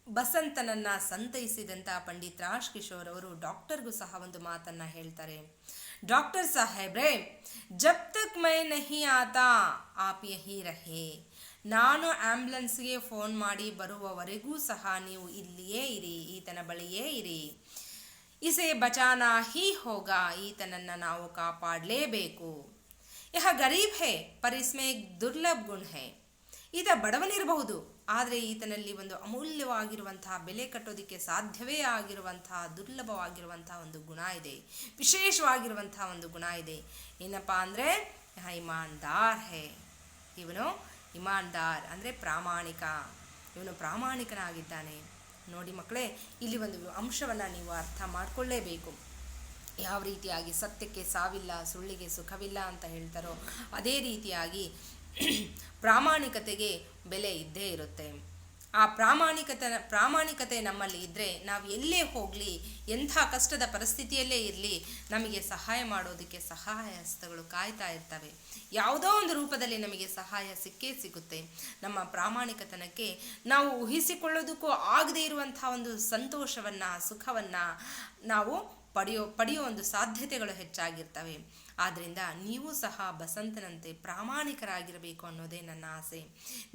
ಬಸಂತನನ್ನು ಸಂತೈಸಿದಂಥ ಪಂಡಿತ್ ರಾಜ್ ಕಿಶೋರ್ ಅವರು ಡಾಕ್ಟರ್ಗೂ ಸಹ ಒಂದು ಮಾತನ್ನು ಹೇಳ್ತಾರೆ. ಡಾಕ್ಟರ್ ಸಾಹೇಬ್ರೆ, ಜಬ್ ತಕ್ ಮೈ ನಹಿ ಆತಾ ಆಪ್ ಯಹಿ ರಹೆ. ನಾನು ಆಂಬ್ಯುಲೆನ್ಸ್ಗೆ ಫೋನ್ ಮಾಡಿ ಬರುವವರೆಗೂ ಸಹ ನೀವು ಇಲ್ಲಿಯೇ ಇರಿ, ಈತನ ಬಳಿಯೇ ಇರಿ. ಇಸೆ ಬಚಾನಾ ಹಿ ಹೋಗಾ, ಈತನನ್ನು ನಾವು ಕಾಪಾಡಲೇಬೇಕು. ಯಹ ಗರೀಬ್ ಹೇ ಪರ್ ಇಸ್ಮೇ ದುರ್ಲಭ ಗುಣ ಹೇ. ಈತ ಬಡವನಿರಬಹುದು, ಆದರೆ ಈತನಲ್ಲಿ ಒಂದು ಅಮೂಲ್ಯವಾಗಿರುವಂತಹ, ಬೆಲೆ ಕಟ್ಟೋದಕ್ಕೆ ಸಾಧ್ಯವೇ ಆಗಿರುವಂತಹ, ದುರ್ಲಭವಾಗಿರುವಂತಹ ಒಂದು ಗುಣ ಇದೆ, ವಿಶೇಷವಾಗಿರುವಂತಹ ಒಂದು ಗುಣ ಇದೆ. ಏನಪ್ಪ ಅಂದರೆ ಇಮಾನ್ದಾರ್ ಹೇ. ಇವನು ಇಮಾನ್ದಾರ್ ಅಂದರೆ ಪ್ರಾಮಾಣಿಕ, ಇವನು ಪ್ರಾಮಾಣಿಕನಾಗಿದ್ದಾನೆ. ನೋಡಿ ಮಕ್ಕಳೇ, ಇಲ್ಲಿ ಒಂದು ಅಂಶವನ್ನು ನೀವು ಅರ್ಥ ಮಾಡಿಕೊಳ್ಳೇಬೇಕು. ಯಾವ ರೀತಿಯಾಗಿ ಸತ್ಯಕ್ಕೆ ಸಾವಿಲ್ಲ, ಸುಳ್ಳಿಗೆ ಸುಖವಿಲ್ಲ ಅಂತ ಹೇಳ್ತಾರೋ ಅದೇ ರೀತಿಯಾಗಿ ಪ್ರಾಮಾಣಿಕತೆಗೆ ಬೆಲೆ ಇದ್ದೇ ಇರುತ್ತೆ. ಆ ಪ್ರಾಮಾಣಿಕತೆ ನಮ್ಮಲ್ಲಿ ಇದ್ದರೆ ನಾವು ಎಲ್ಲೇ ಹೋಗಲಿ, ಎಂಥ ಕಷ್ಟದ ಪರಿಸ್ಥಿತಿಯಲ್ಲೇ ಇರಲಿ, ನಮಗೆ ಸಹಾಯ ಮಾಡೋದಕ್ಕೆ ಸಹಾಯ ಹಸ್ತಗಳು ಕಾಯ್ತಾ ಇರ್ತವೆ. ಯಾವುದೋ ಒಂದು ರೂಪದಲ್ಲಿ ನಮಗೆ ಸಹಾಯ ಸಿಕ್ಕೇ ಸಿಗುತ್ತೆ. ನಮ್ಮ ಪ್ರಾಮಾಣಿಕತನಕ್ಕೆ ನಾವು ಊಹಿಸಿಕೊಳ್ಳೋದಕ್ಕೂ ಆಗದೇ ಇರುವಂಥ ಒಂದು ಸಂತೋಷವನ್ನು, ಸುಖವನ್ನು ನಾವು ಪಡೆಯೋ ಒಂದು ಸಾಧ್ಯತೆಗಳು ಹೆಚ್ಚಾಗಿರ್ತವೆ. ಆದ್ದರಿಂದ ನೀವು ಸಹ ಬಸಂತನಂತೆ ಪ್ರಾಮಾಣಿಕರಾಗಿರಬೇಕು ಅನ್ನೋದೇ ನನ್ನ ಆಸೆ.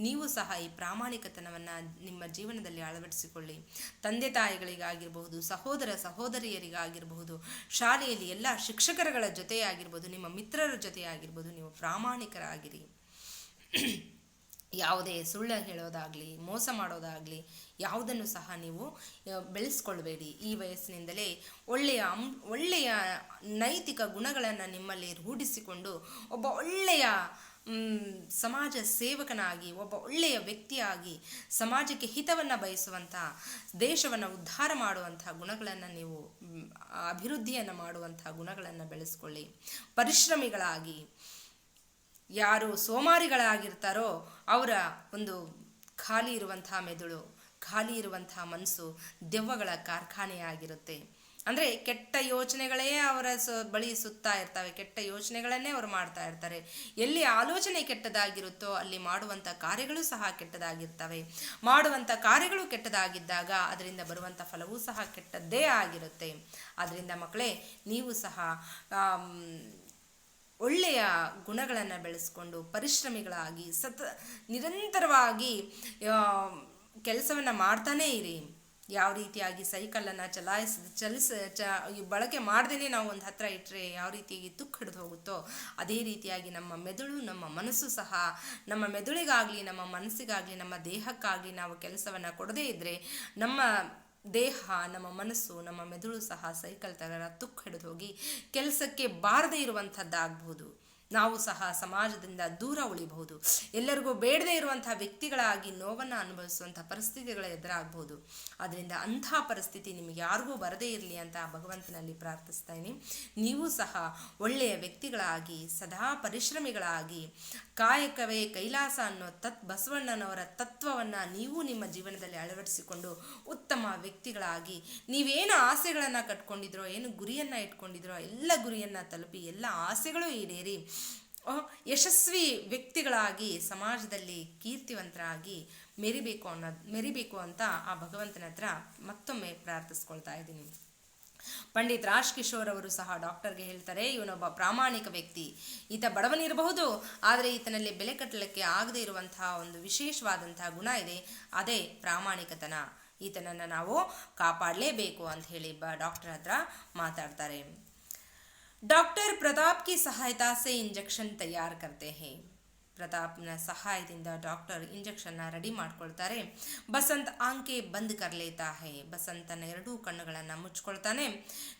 ನೀವು ಸಹ ಈ ಪ್ರಾಮಾಣಿಕತನವನ್ನು ನಿಮ್ಮ ಜೀವನದಲ್ಲಿ ಅಳವಡಿಸಿಕೊಳ್ಳಿ. ತಂದೆ ತಾಯಿಗಳಿಗಾಗಿರಬಹುದು, ಸಹೋದರ ಸಹೋದರಿಯರಿಗಾಗಿರಬಹುದು, ಶಾಲೆಯಲ್ಲಿ ಎಲ್ಲ ಶಿಕ್ಷಕರುಗಳ ಜೊತೆಯಾಗಿರ್ಬೋದು, ನಿಮ್ಮ ಮಿತ್ರರ ಜೊತೆಯಾಗಿರ್ಬೋದು, ನೀವು ಪ್ರಾಮಾಣಿಕರಾಗಿರಿ. ಯಾವುದೇ ಸುಳ್ಳು ಹೇಳೋದಾಗಲಿ, ಮೋಸ ಮಾಡೋದಾಗಲಿ ಯಾವುದನ್ನು ಸಹ ನೀವು ಬೆಳೆಸ್ಕೊಳ್ಬೇಡಿ. ಈ ವಯಸ್ಸಿನಿಂದಲೇ ಒಳ್ಳೆಯ ನೈತಿಕ ಗುಣಗಳನ್ನು ನಿಮ್ಮಲ್ಲಿ ರೂಢಿಸಿಕೊಂಡು ಒಬ್ಬ ಒಳ್ಳೆಯ ಸಮಾಜ ಸೇವಕನಾಗಿ, ಒಬ್ಬ ಒಳ್ಳೆಯ ವ್ಯಕ್ತಿಯಾಗಿ, ಸಮಾಜಕ್ಕೆ ಹಿತವನ್ನು ಬಯಸುವಂಥ, ದೇಶವನ್ನು ಉದ್ಧಾರ ಮಾಡುವಂಥ ಗುಣಗಳನ್ನು ನೀವು ಅಭಿವೃದ್ಧಿಯನ್ನು ಮಾಡುವಂಥ ಗುಣಗಳನ್ನು ಬೆಳೆಸ್ಕೊಳ್ಳಿ. ಪರಿಶ್ರಮಿಗಳಾಗಿ, ಯಾರು ಸೋಮಾರಿಗಳಾಗಿರ್ತಾರೋ ಅವರ ಒಂದು ಖಾಲಿ ಇರುವಂತಹ ಮೆದುಳು, ಖಾಲಿ ಇರುವಂತಹ ಮನಸ್ಸು ದೆವ್ವಗಳ ಕಾರ್ಖಾನೆಯಾಗಿರುತ್ತೆ. ಅಂದರೆ ಕೆಟ್ಟ ಯೋಚನೆಗಳೇ ಅವರ ಬಳಿ ಸುತ್ತಾ ಇರ್ತವೆ, ಕೆಟ್ಟ ಯೋಚನೆಗಳನ್ನೇ ಅವರು ಮಾಡ್ತಾ ಇರ್ತಾರೆ. ಎಲ್ಲಿ ಆಲೋಚನೆ ಕೆಟ್ಟದಾಗಿರುತ್ತೋ ಅಲ್ಲಿ ಮಾಡುವಂಥ ಕಾರ್ಯಗಳು ಸಹ ಕೆಟ್ಟದಾಗಿರ್ತವೆ. ಮಾಡುವಂಥ ಕಾರ್ಯಗಳು ಕೆಟ್ಟದಾಗಿದ್ದಾಗ ಅದರಿಂದ ಬರುವಂಥ ಫಲವೂ ಸಹ ಕೆಟ್ಟದ್ದೇ ಆಗಿರುತ್ತೆ. ಆದ್ದರಿಂದ ಮಕ್ಕಳೇ, ನೀವು ಸಹ ಒಳ್ಳೆಯ ಗುಣಗಳನ್ನು ಬೆಳೆಸ್ಕೊಂಡು ಪರಿಶ್ರಮಿಗಳಾಗಿ ನಿರಂತರವಾಗಿ ಕೆಲಸವನ್ನು ಮಾಡ್ತಾನೇ ಇರಿ. ಯಾವ ರೀತಿಯಾಗಿ ಸೈಕಲನ್ನು ಬಳಕೆ ಮಾಡ್ದೇ ನಾವು ಒಂದು ಹತ್ರ ಇಟ್ಟರೆ ಯಾವ ರೀತಿಯಾಗಿ ತುಕ್ಕು ಹಿಡಿದು ಹೋಗುತ್ತೋ ಅದೇ ರೀತಿಯಾಗಿ ನಮ್ಮ ಮೆದುಳು, ನಮ್ಮ ಮನಸ್ಸು ಸಹ, ನಮ್ಮ ಮೆದುಳಿಗಾಗಲಿ, ನಮ್ಮ ಮನಸ್ಸಿಗಾಗಲಿ, ನಮ್ಮ ದೇಹಕ್ಕಾಗಲಿ ನಾವು ಕೆಲಸವನ್ನು ಕೊಡದೇ ಇದ್ದರೆ ನಮ್ಮ ದೇಹ, ನಮ್ಮ ಮನಸ್ಸು, ನಮ್ಮ ಮೆದುಳು ಸಹ ಸೈಕಲ್ ಥರ ತುಕ್ಕು ಹಿಡಿದು ಹೋಗಿ ಕೆಲಸಕ್ಕೆ ಬಾರದೇ ಇರುವಂಥದ್ದಾಗಬಹುದು. ನಾವು ಸಹ ಸಮಾಜದಿಂದ ದೂರ ಉಳಿಬಹುದು. ಎಲ್ಲರಿಗೂ ಬೇಡದೇ ಇರುವಂತಹ ವ್ಯಕ್ತಿಗಳಾಗಿ ನೋವನ್ನು ಅನುಭವಿಸುವಂಥ ಪರಿಸ್ಥಿತಿಗಳು ಎದುರಾಗಬಹುದು. ಆದ್ದರಿಂದ ಅಂಥ ಪರಿಸ್ಥಿತಿ ನಿಮಗೆ ಯಾರಿಗೂ ಬರದೇ ಇರಲಿ ಅಂತ ಭಗವಂತನಲ್ಲಿ ಪ್ರಾರ್ಥಿಸ್ತಾಯಿನಿ. ನೀವು ಸಹ ಒಳ್ಳೆಯ ವ್ಯಕ್ತಿಗಳಾಗಿ, ಸದಾ ಪರಿಶ್ರಮಿಗಳಾಗಿ, ಕಾಯಕವೇ ಕೈಲಾಸ ಅನ್ನೋ ಬಸವಣ್ಣನವರ ತತ್ವವನ್ನು ನೀವು ನಿಮ್ಮ ಜೀವನದಲ್ಲಿ ಅಳವಡಿಸಿಕೊಂಡು ಉತ್ತಮ ವ್ಯಕ್ತಿಗಳಾಗಿ, ನೀವೇನು ಆಸೆಗಳನ್ನು ಕಟ್ಕೊಂಡಿದ್ರೋ, ಏನು ಗುರಿಯನ್ನು ಇಟ್ಕೊಂಡಿದ್ರೋ ಎಲ್ಲ ಗುರಿಯನ್ನು ತಲುಪಿ, ಎಲ್ಲ ಆಸೆಗಳು ಈಡೇರಿ ಯಶಸ್ವಿ ವ್ಯಕ್ತಿಗಳಾಗಿ ಸಮಾಜದಲ್ಲಿ ಕೀರ್ತಿವಂತರಾಗಿ ಮೆರಿಬೇಕು ಅಂತ ಆ ಭಗವಂತನ ಹತ್ರ ಮತ್ತೊಮ್ಮೆ ಪ್ರಾರ್ಥಿಸ್ಕೊಳ್ತಾ ಇದ್ದೀನಿ. ಪಂಡಿತ್ ರಾಜ್ ಕಿಶೋರ್ ಅವರು ಸಹ ಡಾಕ್ಟರ್ಗೆ ಹೇಳ್ತಾರೆ, ಇವನೊಬ್ಬ ಪ್ರಾಮಾಣಿಕ ವ್ಯಕ್ತಿ, ಈತ ಬಡವನಿರಬಹುದು, ಆದರೆ ಈತನಲ್ಲಿ ಬೆಲೆ ಕಟ್ಟಲಿಕ್ಕೆ ಆಗದೆ ಇರುವಂತಹ ಒಂದು ವಿಶೇಷವಾದಂತಹ ಗುಣ ಇದೆ, ಅದೇ ಪ್ರಾಮಾಣಿಕತನ. ಈತನನ್ನು ನಾವು ಕಾಪಾಡಲೇಬೇಕು ಅಂತ ಹೇಳಿ ಡಾಕ್ಟರ್ ಹತ್ರ ಮಾತಾಡ್ತಾರೆ. डॉक्टर प्रताप की सहायता से इंजेक्शन तैयार करते हैं. ಪ್ರತಾಪ್ನ ಸಹಾಯದಿಂದ ಡಾಕ್ಟರ್ ಇಂಜೆಕ್ಷನ್ನ ರೆಡಿ ಮಾಡ್ಕೊಳ್ತಾರೆ. ಬಸಂತ್ ಆಂಕೆ ಬಂದ್ ಕರ್ ಲೇತಾ ಹೈ. ಬಸಂತನ ಎರಡೂ ಕಣ್ಣುಗಳನ್ನು ಮುಚ್ಕೊಳ್ತಾನೆ.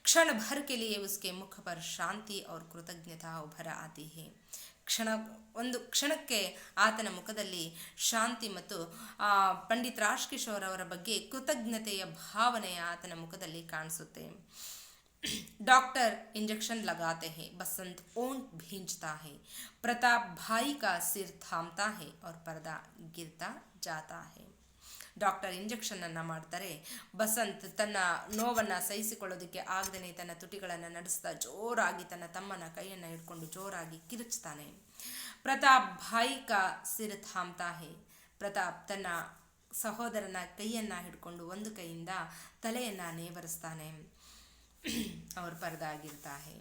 ಕ್ಷಣ ಭರ್ ಕೆ ಲಿಯೆ ಉಸ್ಕೆ ಮುಖ ಪರ್ ಶಾಂತಿ ಔರ್ ಕೃತಜ್ಞತಾ ಉಭರ ಆತಿ ಹೈ. ಒಂದು ಕ್ಷಣಕ್ಕೆ ಆತನ ಮುಖದಲ್ಲಿ ಶಾಂತಿ ಮತ್ತು ಪಂಡಿತ್ ರಾಜ್ ಕಿಶೋರ್ ಅವರ ಬಗ್ಗೆ ಕೃತಜ್ಞತೆಯ ಭಾವನೆ ಆತನ ಮುಖದಲ್ಲಿ ಕಾಣಿಸುತ್ತೆ. डॉक्टर इंजेक्शन लगाते हैं. बसंत ओंठ भींचता है. प्रताप भाई का सिर थामता है और पर्दा गिरता जाता है. ಡಾಕ್ಟರ್ ಇಂಜೆಕ್ಷನನ್ನು ಮಾಡ್ತಾರೆ. ಬಸಂತ್ ತನ್ನ ನೋವನ್ನು ಸಹಿಸಿಕೊಳ್ಳೋದಕ್ಕೆ ಆಗದೇ ತನ್ನ ತುಟಿಗಳನ್ನು ನಡೆಸ್ತಾ ಜೋರಾಗಿ ತನ್ನ ತಮ್ಮನ ಕೈಯನ್ನು ಹಿಡ್ಕೊಂಡು ಜೋರಾಗಿ ಕಿರುಚ್ತಾನೆ. ಪ್ರತಾಪ್ ಭಾಯಿ ಕಾ ಸಿರ್ ಥಾಮ್ತಾ ಹೇ. ಪ್ರತಾಪ್ ತನ್ನ ಸಹೋದರನ ಕೈಯನ್ನು ಹಿಡ್ಕೊಂಡು ಒಂದು ಕೈಯಿಂದ ತಲೆಯನ್ನು ನೇವರಿಸ್ತಾನೆ. ಅವ್ರ ಪರದಾಗಿರ್ತಾ ಹೇ.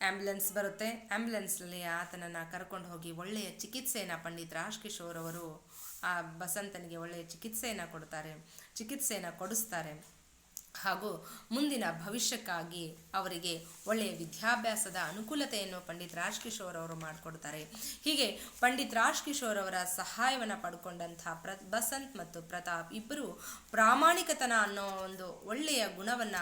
ಆ್ಯಂಬುಲೆನ್ಸ್ ಬರುತ್ತೆ. ಆ್ಯಂಬುಲೆನ್ಸ್ನಲ್ಲಿ ಆತನನ್ನು ಕರ್ಕೊಂಡು ಹೋಗಿ ಒಳ್ಳೆಯ ಚಿಕಿತ್ಸೆಯನ್ನು ಪಂಡಿತ್ ರಾಜ್ ಕಿಶೋರ್ ಅವರು ಆ ಬಸಂತನಿಗೆ ಒಳ್ಳೆಯ ಚಿಕಿತ್ಸೆಯನ್ನು ಕೊಡಿಸ್ತಾರೆ. ಹಾಗೂ ಮುಂದಿನ ಭವಿಷ್ಯಕ್ಕಾಗಿ ಅವರಿಗೆ ಒಳ್ಳೆಯ ವಿದ್ಯಾಭ್ಯಾಸದ ಅನುಕೂಲತೆಯನ್ನು ಪಂಡಿತ್ ರಾಜ್ ಕಿಶೋರ್ ಅವರು ಮಾಡಿಕೊಡ್ತಾರೆ. ಹೀಗೆ ಪಂಡಿತ್ ರಾಜ್ ಕಿಶೋರ್ ಅವರ ಸಹಾಯವನ್ನು ಪಡ್ಕೊಂಡಂಥ ಬಸಂತ್ ಮತ್ತು ಪ್ರತಾಪ್ ಇಬ್ಬರು ಪ್ರಾಮಾಣಿಕತನ ಅನ್ನೋ ಒಂದು ಒಳ್ಳೆಯ ಗುಣವನ್ನು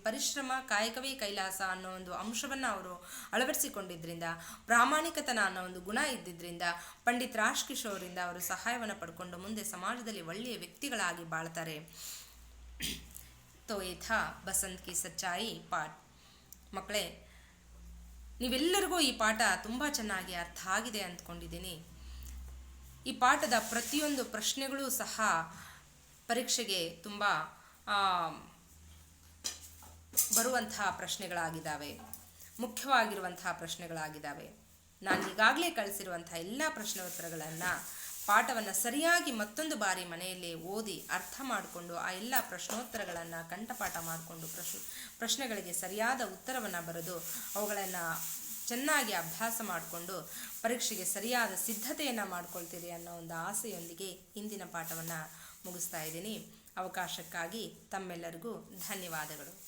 ಪರಿಶ್ರಮ ಕಾಯಕವೇ ಕೈಲಾಸ ಅನ್ನೋ ಒಂದು ಅಂಶವನ್ನು ಅವರು ಅಳವಡಿಸಿಕೊಂಡಿದ್ದರಿಂದ, ಪ್ರಾಮಾಣಿಕತನ ಅನ್ನೋ ಒಂದು ಗುಣ ಇದ್ದಿದ್ದರಿಂದ ಪಂಡಿತ್ ರಾಜ್ ಕಿಶೋರಿಂದ ಅವರು ಸಹಾಯವನ್ನು ಪಡ್ಕೊಂಡು ಮುಂದೆ ಸಮಾಜದಲ್ಲಿ ಒಳ್ಳೆಯ ವ್ಯಕ್ತಿಗಳಾಗಿ ಬಾಳ್ತಾರೆ. ತೋ ಯೇ ಥಾ ಬಸಂತ್ ಕಿ ಸಚ್ಚಾಯಿ ಪಾಠ. ಮಕ್ಕಳೇ, ನೀವೆಲ್ಲರಿಗೂ ಈ ಪಾಠ ತುಂಬ ಚೆನ್ನಾಗಿ ಅರ್ಥ ಆಗಿದೆ ಅಂದ್ಕೊಂಡಿದ್ದೀನಿ. ಈ ಪಾಠದ ಪ್ರತಿಯೊಂದು ಪ್ರಶ್ನೆಗಳು ಸಹ ಪರೀಕ್ಷೆಗೆ ತುಂಬ ಬರುವಂತಹ ಪ್ರಶ್ನೆಗಳಾಗಿದ್ದಾವೆ, ಮುಖ್ಯವಾಗಿರುವಂತಹ ಪ್ರಶ್ನೆಗಳಾಗಿದ್ದಾವೆ. ನಾನು ಈಗಾಗಲೇ ಕಳಿಸಿರುವಂಥ ಎಲ್ಲ ಪ್ರಶ್ನೆ ಉತ್ತರಗಳನ್ನು ಪಾಠವನ್ನು ಸರಿಯಾಗಿ ಮತ್ತೊಂದು ಬಾರಿ ಮನೆಯಲ್ಲಿ ಓದಿ ಅರ್ಥ ಮಾಡಿಕೊಂಡು ಆ ಎಲ್ಲ ಪ್ರಶ್ನೋತ್ತರಗಳನ್ನು ಕಂಠಪಾಠ ಮಾಡಿಕೊಂಡು ಪ್ರಶ್ನೆಗಳಿಗೆ ಸರಿಯಾದ ಉತ್ತರವನ್ನು ಬರೆದು ಅವುಗಳನ್ನು ಚೆನ್ನಾಗಿ ಅಭ್ಯಾಸ ಮಾಡಿಕೊಂಡು ಪರೀಕ್ಷೆಗೆ ಸರಿಯಾದ ಸಿದ್ಧತೆಯನ್ನು ಮಾಡ್ಕೊಳ್ತೀರಿ ಅನ್ನೋ ಒಂದು ಆಸೆಯೊಂದಿಗೆ ಇಂದಿನ ಪಾಠವನ್ನು ಮುಗಿಸ್ತಾ ಇದ್ದೀನಿ. ಅವಕಾಶಕ್ಕಾಗಿ ತಮ್ಮೆಲ್ಲರಿಗೂ ಧನ್ಯವಾದಗಳು.